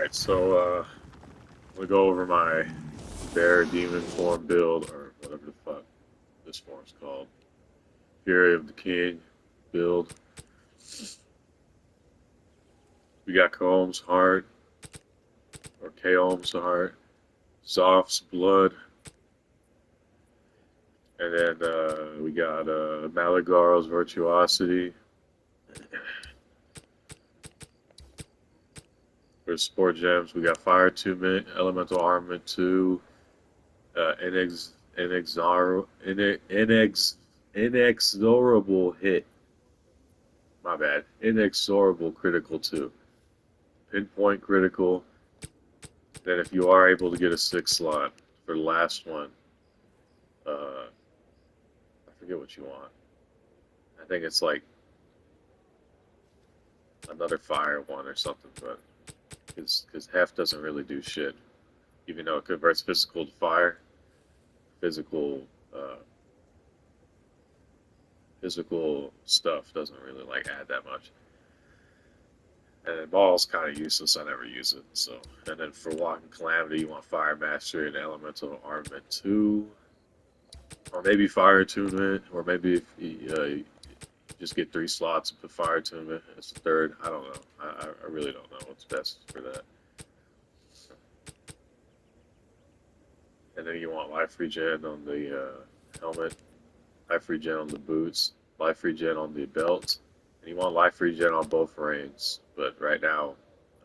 Alright, so we'll go over my bear demon form build, or whatever the fuck this form's called. Fury of the King build. We got Combs Heart, or Kaom's Heart, Zoph's Blood, and then we got Malagar's Virtuosity. For Sport Gems, we got Fire Attunement, Elemental Armament 2, Inexorable Hit. My bad. Inexorable Critical 2. Pinpoint Critical. Then if you are able to get a 6 slot for the last one, I forget what you want. I think it's like another fire one or something, but because Hef doesn't really do shit. Even though it converts physical to fire, physical physical stuff doesn't really like add that much. And then Ball's kind of useless. I never use it. So, and then for Walking Calamity, you want Fire Mastery and Elemental Armament 2, or maybe Fire Attunement, or maybe if you just get 3 slots of the Fire Attunement as the third. I don't know. I really don't know what's best for that. And then you want Life Regen on the helmet, Life Regen on the boots, Life Regen on the belt, and you want Life Regen on both rings. But right now,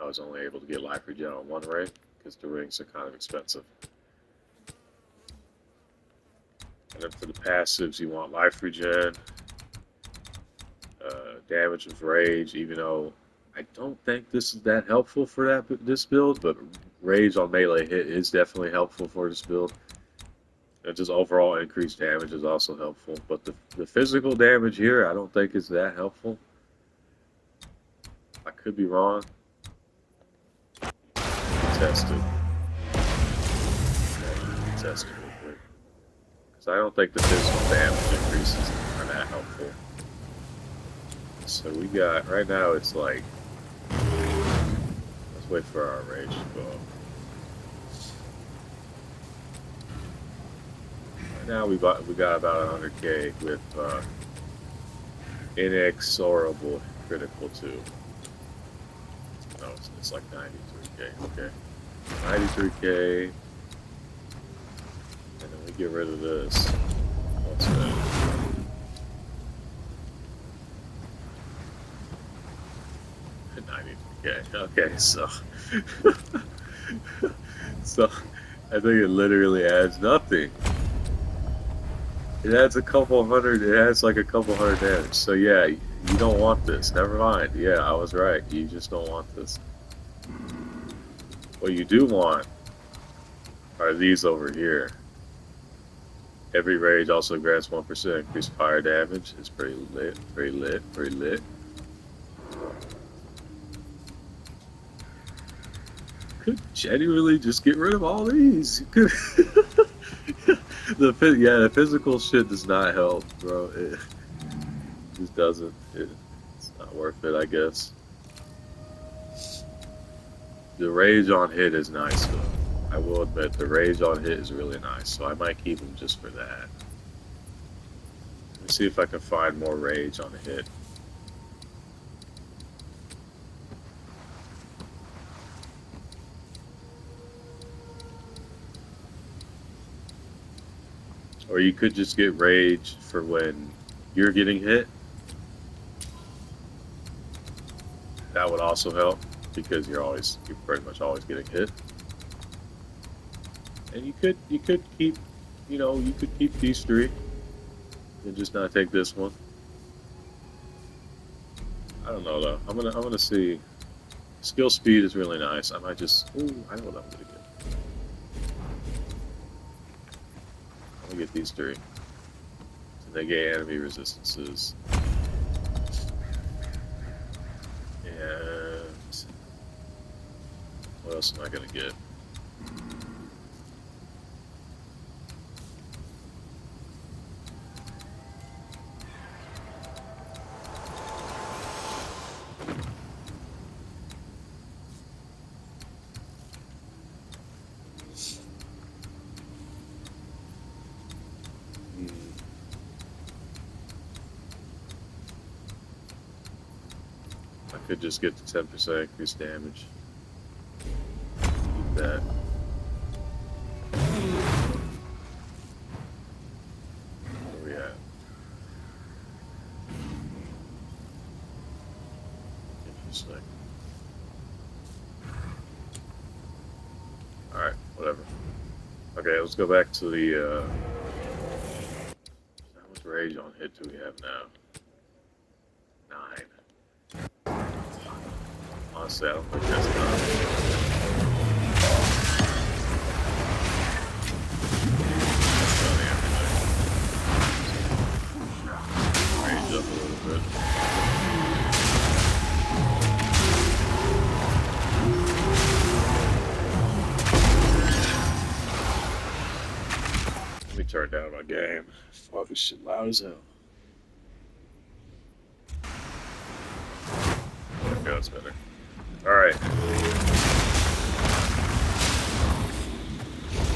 I was only able to get Life Regen on one ring because the rings are kind of expensive. And then for the passives, you want Life Regen, Damage with Rage, even though I don't think this is that helpful for this build, but Rage on melee hit is definitely helpful for this build. And just overall increased damage is also helpful, but the physical damage here I don't think is that helpful. I could be wrong. Test it. Test it real quick. Because I don't think the physical damage increases are that helpful. So we got, right now it's like, let's wait for our rage to go up. Right now we got about 100k with Inexorable Critical 2. No, it's like 93k, okay. 93k, and then we get rid of this. What's that? Okay, so so I think it literally adds nothing. It adds a couple hundred. It adds like a couple hundred damage. So yeah, you don't want this. Never mind. Yeah, I was right. You just don't want this. What you do want are these over here. Every rage also grants 1% increased fire damage. It's pretty lit. Pretty lit. Pretty lit. Could genuinely just get rid of all these. You could. The physical shit does not help, bro. It just doesn't. It's not worth it, I guess. The rage on hit is nice, though. I will admit the rage on hit is really nice, so I might keep him just for that. Let me see if I can find more rage on hit. Or you could just get rage for when you're getting hit. That would also help because you're pretty much always getting hit. And you could keep, you could keep these 3 and just not take this one. I don't know though. I'm gonna see. Skill speed is really nice. I might just. Ooh, I know what I'm gonna get. I'm gonna get these 3 to negate enemy resistances. And what else am I gonna get? Could just get the 10% increased damage. Keep that. Where we at? Interesting. Alright, whatever. Okay, let's go back to the, how much rage on hit do we have now? 9. Honestly, I don't think that's enough. Range up a little bit. Let me turn down my game. Fuck, this shit loud as hell. Okay, that's better. Alright.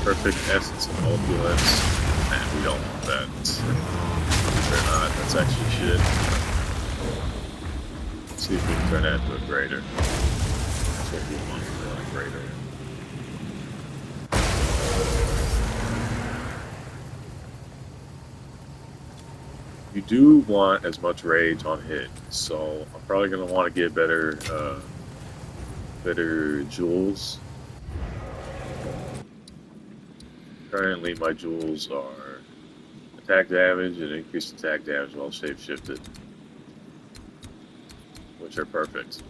Perfect essence of opulence. Man, we don't want that. Or not, that's actually shit. Let's see if we can turn that into a greater. That's what we want, we want a greater. You do want as much rage on hit, so I'm probably gonna want to get better jewels. Currently my jewels are attack damage and increased attack damage while shape-shifted, which are perfect.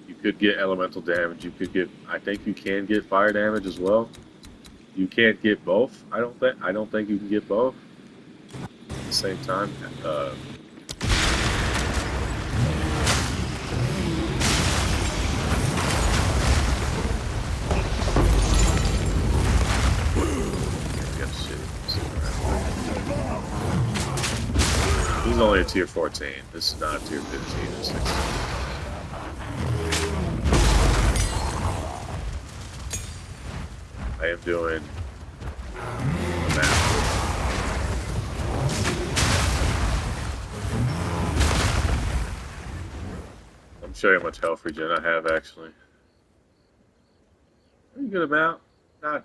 You could get elemental damage, you could get, I think you can get fire damage as well. You can't get both, I don't think you can get both at the same time. This is only a tier 14. This is not a tier 15 or 16. I am doing a map. I'm showing you how much health regen I have actually. Pretty good amount. Not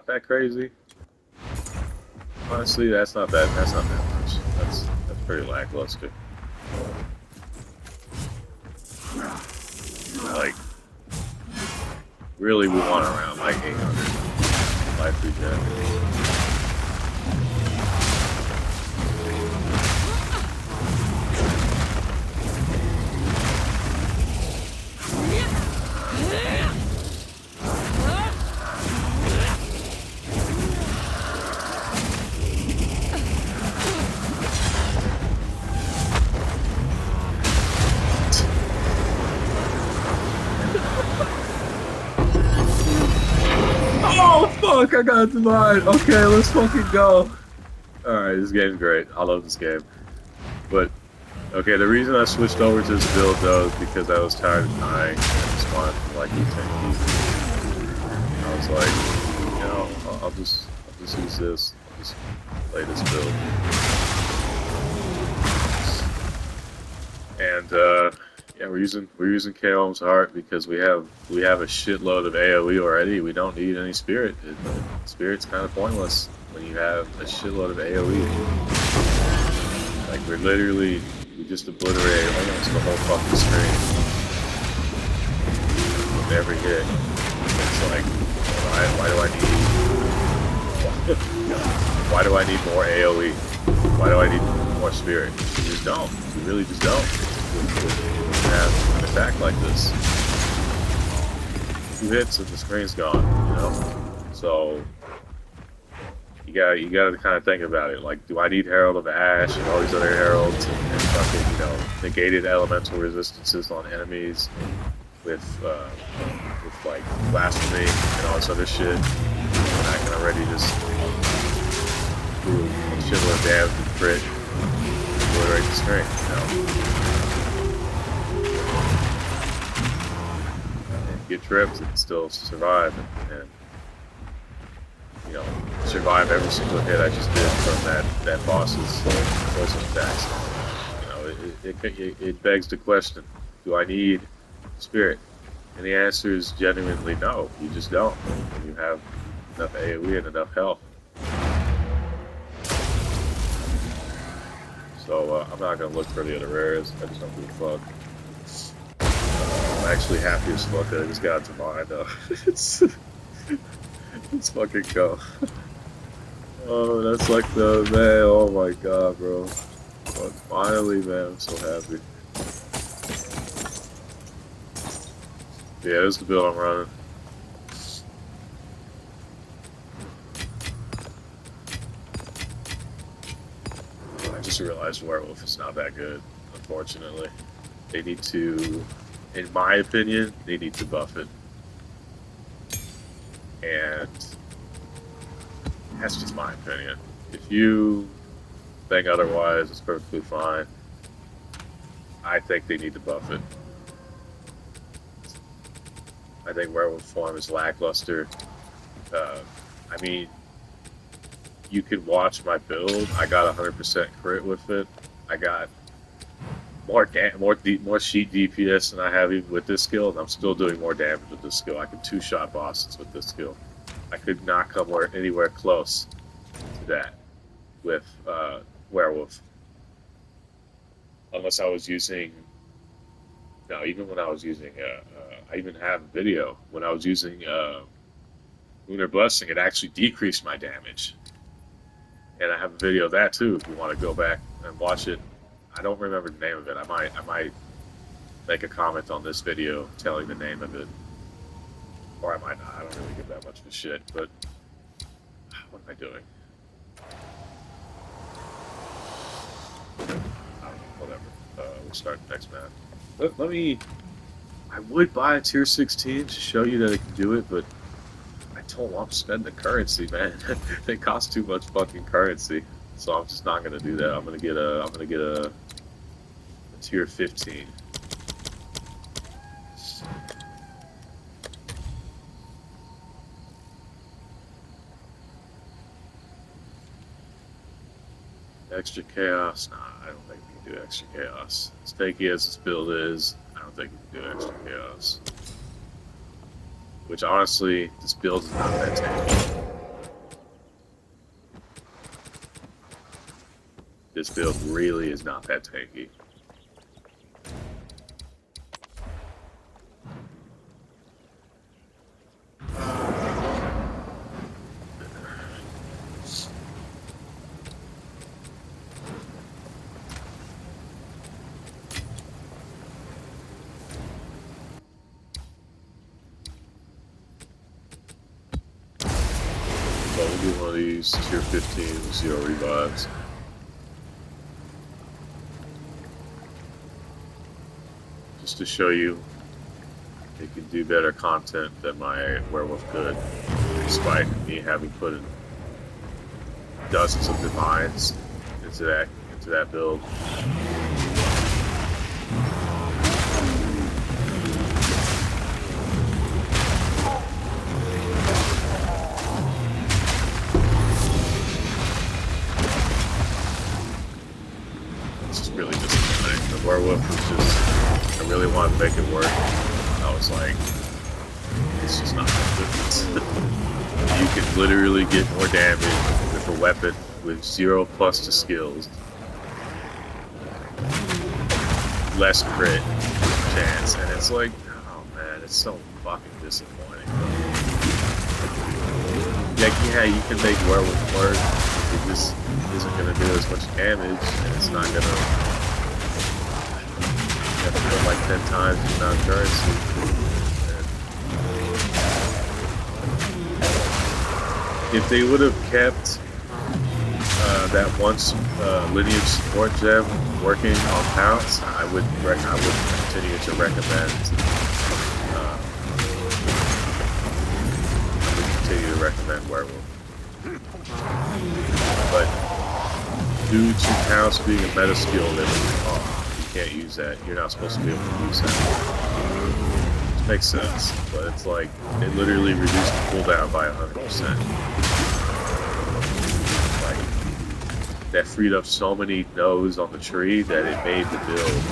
that crazy. Honestly, that's not that much. That's pretty lackluster. Like, really we want around like 800 life regen. Fuck, I got mine. Okay, let's fucking go. Alright, this game's great. I love this game. But, okay, the reason I switched over to this build, though, is because I was tired of dying. I just wanted to, like, eat tanky. I was like, you know, I'll just use this. I'll just play this build. And, yeah, we're using Kaom's Heart because we have a shitload of AoE already. We don't need any Spirit. Spirit's kind of pointless when you have a shitload of AoE. Like we just obliterate almost the whole fucking screen with every hit. It's like, why do I need more AoE? Why do I need more Spirit? You just don't. You really just don't. Have an attack like this. 2 hits and the screen's gone, you know? So you gotta kind of think about it. Like, do I need Herald of Ash and all these other heralds and fucking, you know, negated elemental resistances on enemies with like blasphemy and all this other shit? I can already just do a shitload of damage and crit, obliterate the screen, you know? Get trips and still survive and you know, survive every single hit I just did from that boss's poison attacks. You know, it begs the question: Do I need spirit? And the answer is genuinely no. You just don't. You have enough AoE and enough health. So I'm not gonna look for the other rares. I just don't give a fuck. I'm actually happy as fuck that I just got to mine though. Let's fucking go. Oh, that's like the man. Oh my god, bro. But finally, man, I'm so happy. Yeah, this is the build I'm running. I just realized Werewolf is not that good, unfortunately. They need to, in my opinion, they need to buff it. And that's just my opinion. If you think otherwise, it's perfectly fine. I think they need to buff it. I think Werewolf form is lackluster. I mean, you could watch my build. I got 100% crit with it. I got more sheet DPS than I have even with this skill, and I'm still doing more damage with this skill. I can two-shot bosses with this skill. I could not come anywhere close to that with Werewolf. Unless I was using... No, even when I was using... I even have a video. When I was using Lunar Blessing, it actually decreased my damage. And I have a video of that too, if you want to go back and watch it. I don't remember the name of it. I might make a comment on this video telling the name of it. Or I might not. I don't really give that much of a shit, but what am I doing? I don't know, whatever. We'll start the next map. Let me... I would buy a tier 16 to show you that it can do it, but I don't want to spend the currency, man. They cost too much fucking currency, so I'm just not gonna do that. I'm gonna get a tier 15. Extra chaos? Nah, I don't think we can do extra chaos. As tanky as this build is, I don't think we can do extra chaos. Which honestly, this build is not that tanky. This build really is not that tanky. So we'll do one of these tier 15 with 0 revives. Just to show you it can do better content than my Werewolf could, despite me having put in dozens of divines into that build. It's just really disappointing. The Werewolf was just, I really wanted to make it work. I was like, it's just not good. You can literally get more damage with a weapon with 0 plus to skills, less crit chance, and it's like, oh man, it's so fucking disappointing. Like, yeah, you can make Werewolf work. It just isn't gonna do as much damage, and it's not gonna. You have to go like 10 times the amount of currency. If they would have kept that once lineage support gem working on Pounce, I would continue to recommend. I would continue to recommend Werewolf. But due to Pounce being a meta skill, they were like, oh, you can't use that. You're not supposed to be able to use that. Which makes sense, but it's like it literally reduced the cooldown by 100%. That freed up so many nodes on the tree that it made the build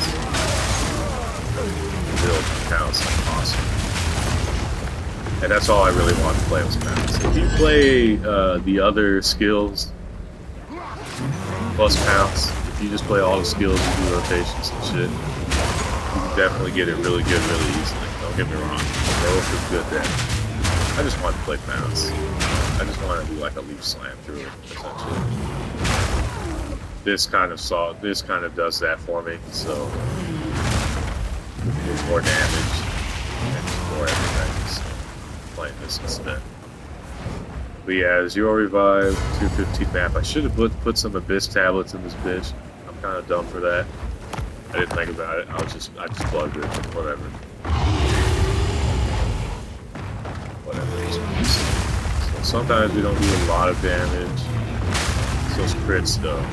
build counts like awesome. And that's all I really want to play was pounds. If you play the other skills plus pounds, if you just play all the skills and do rotations and shit, you can definitely get it really good really easily. Don't get me wrong. Both is good there. I just want to play pounds. I just want to do like a leaf slam through it, essentially. This kind of does that for me, so with more damage and more everything, so playing this instead. But yeah, Zero Revive, 215 map. I should have put some Abyss tablets in this bitch. I'm kind of dumb for that. I didn't think about it. I just plugged it. Whatever. So sometimes we don't do a lot of damage. It's those crits though.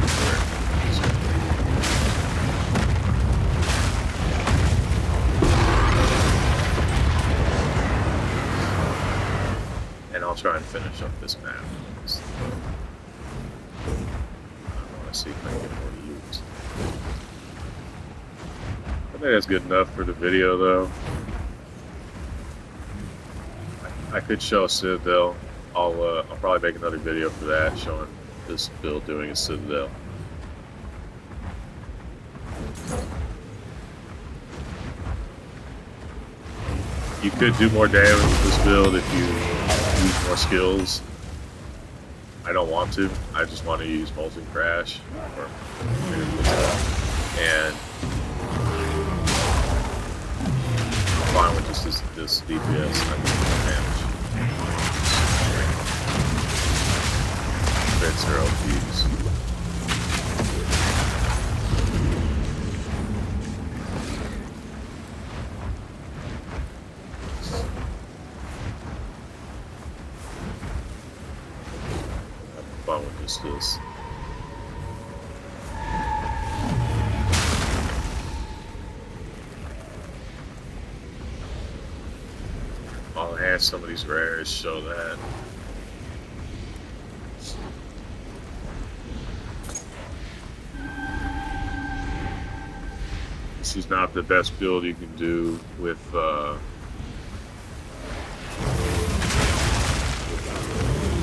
And I'll try and finish up this map. I want to see if I can get more use. I think that's good enough for the video though. I could show Citadel. I'll probably make another video for that, showing this build doing a Citadel. You could do more damage with this build if you use more skills. I don't want to. I just want to use Molten Crash and I'm fine with just this DPS. I mean, damage. Crits are LPs. Having fun with this. I'll enhance some of these rares, show that. This is not the best build you can do with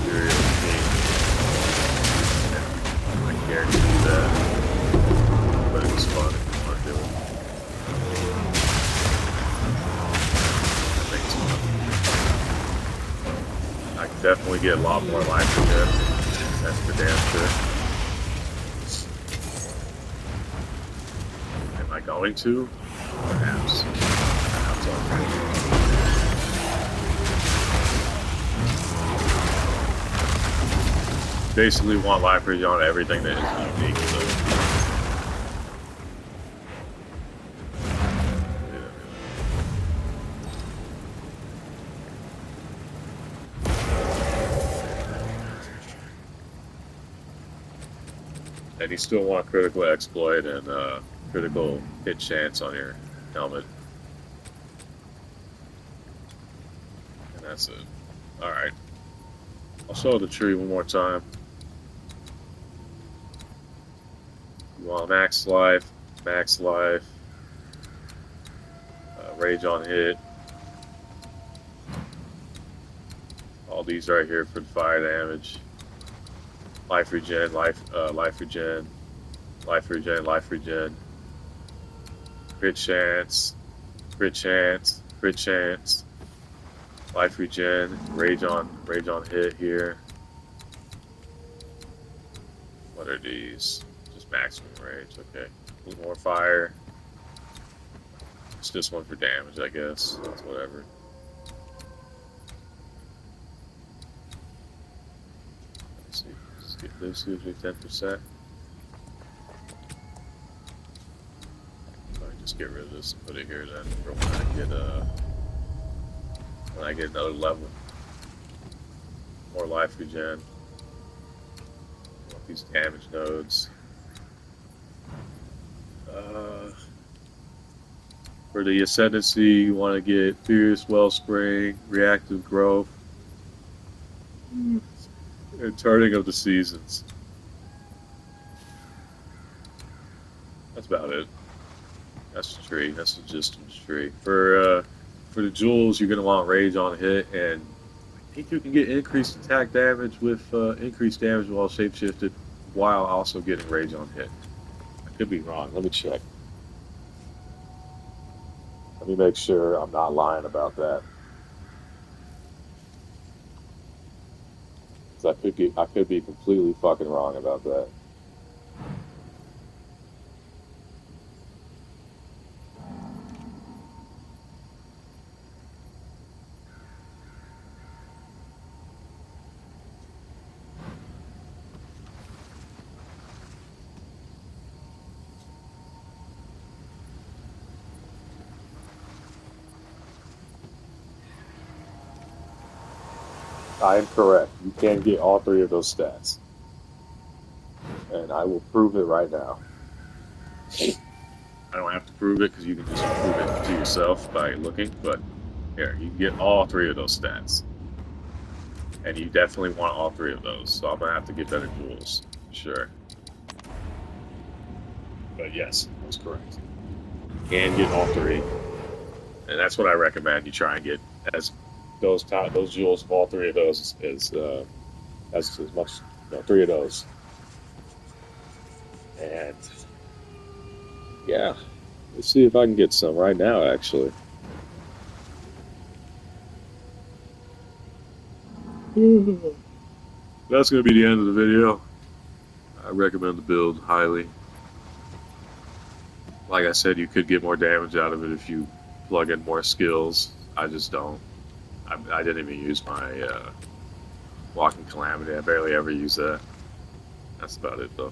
Imperial King. I guarantee that. But it's fun if you want to do it. I think it's fun. I can definitely get a lot more life from it. That's for damn sure. Am I going to? Perhaps. Basically want life regen on everything that is unique, so. And you still want critical exploit and critical hit chance on your helmet. And that's it. Alright. I'll show the tree one more time. You want max life, rage on hit. All these right here for the fire damage. Life regen, life regen. Crit chance. Life regen, rage on hit here. What are these? Just maximum rage, okay. A little more fire. It's this one for damage, I guess. That's whatever. Let's see. Let's get this, gives me 10%. Just get rid of this and put it here then for when I get another level. More life regen. Want these damage nodes. For the ascendancy, you want to get fierce wellspring, reactive growth, and turning of the seasons. That's about it. That's the tree. That's the gist of the tree. For the jewels, you're gonna want rage on hit, and I think you can get increased attack damage with increased damage while shapeshifted, while also getting rage on hit. I could be wrong. Let me check. Let me make sure I'm not lying about that. 'Cause I could be completely fucking wrong about that. I am correct. You can get all three of those stats, and I will prove it right now. I don't have to prove it because you can just prove it to yourself by looking. But here, you can get all three of those stats, and you definitely want all three of those. So I'm gonna have to get better jewels, sure. But yes, that's correct. You can get all three, and that's what I recommend. You try and get as those jewels of all three of those as much, three of those, and yeah, let's see if I can get some right now. Actually, that's gonna be the end of the video. I recommend the build highly. Like I said, you could get more damage out of it if you plug in more skills. I just don't. I didn't even use my Walking Calamity. I barely ever use that. That's about it, though.